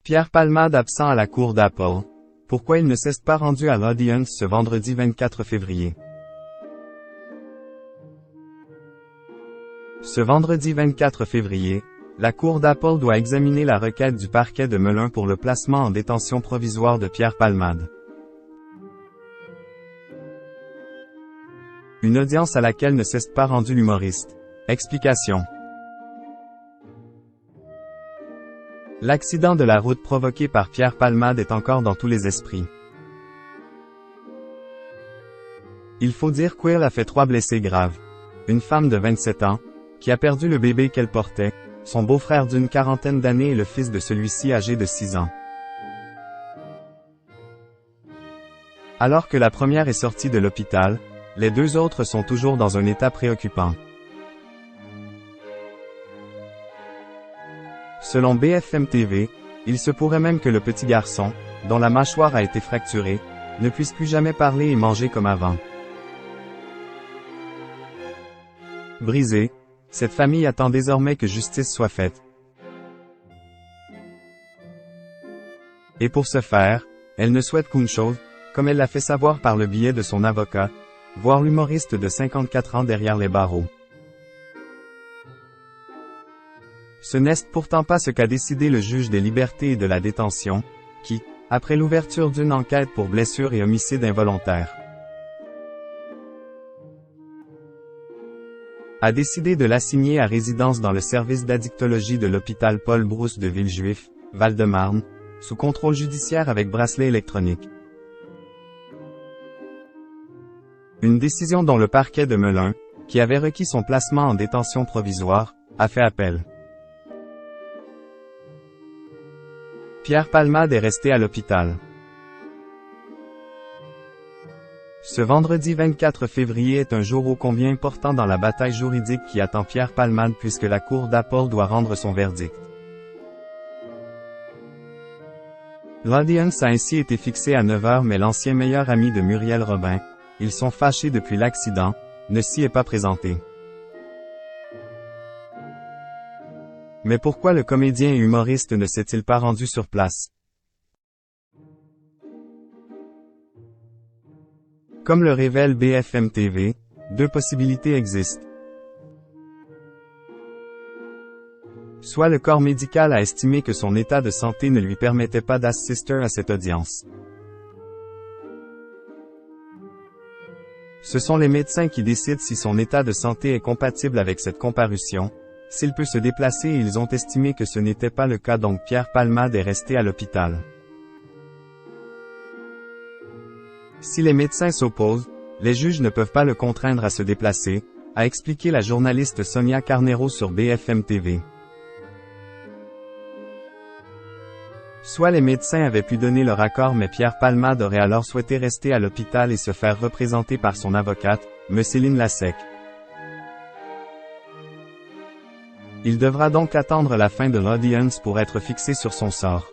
Pierre Palmade absent à la cour d'Apple. Pourquoi il ne s'est pas rendu à l'audience ce vendredi 24 février? Ce vendredi 24 février, la cour d'Apple doit examiner la requête du parquet de Melun pour le placement en détention provisoire de Pierre Palmade. Une audience à laquelle ne s'est pas rendu l'humoriste. Explication. L'accident de la route provoqué par Pierre Palmade est encore dans tous les esprits. Il faut dire qu'il a fait 3 blessés graves. Une femme de 27 ans, qui a perdu le bébé qu'elle portait, son beau-frère d'une quarantaine d'années et le fils de celui-ci âgé de 6 ans. Alors que la première est sortie de l'hôpital, les 2 autres sont toujours dans un état préoccupant. Selon BFM TV, il se pourrait même que le petit garçon, dont la mâchoire a été fracturée, ne puisse plus jamais parler et manger comme avant. Brisée, cette famille attend désormais que justice soit faite. Et pour ce faire, elle ne souhaite qu'une chose, comme elle l'a fait savoir par le biais de son avocat, voir l'humoriste de 54 ans derrière les barreaux. Ce n'est pourtant pas ce qu'a décidé le juge des libertés et de la détention, qui, après l'ouverture d'une enquête pour blessures et homicide involontaire, a décidé de l'assigner à résidence dans le service d'addictologie de l'hôpital Paul Brousse de Villejuif, Val-de-Marne, sous contrôle judiciaire avec bracelet électronique. Une décision dont le parquet de Melun, qui avait requis son placement en détention provisoire, a fait appel. Pierre Palmade est resté à l'hôpital. Ce vendredi 24 février est un jour ô combien important dans la bataille juridique qui attend Pierre Palmade puisque la cour d'Apple doit rendre son verdict. L'audience a ainsi été fixée à 9h mais l'ancien meilleur ami de Muriel Robin, ils sont fâchés depuis l'accident, ne s'y est pas présenté. Mais pourquoi le comédien et humoriste ne s'est-il pas rendu sur place? Comme le révèle BFM TV, 2 possibilités existent. Soit le corps médical a estimé que son état de santé ne lui permettait pas d'assister à cette audience. Ce sont les médecins qui décident si son état de santé est compatible avec cette comparution. S'il peut se déplacer et ils ont estimé que ce n'était pas le cas donc Pierre Palmade est resté à l'hôpital. Si les médecins s'opposent, les juges ne peuvent pas le contraindre à se déplacer, a expliqué la journaliste Sonia Carneiro sur BFM TV. Soit les médecins avaient pu donner leur accord mais Pierre Palmade aurait alors souhaité rester à l'hôpital et se faire représenter par son avocate, Céline Lassec. Il devra donc attendre la fin de l'audience pour être fixé sur son sort.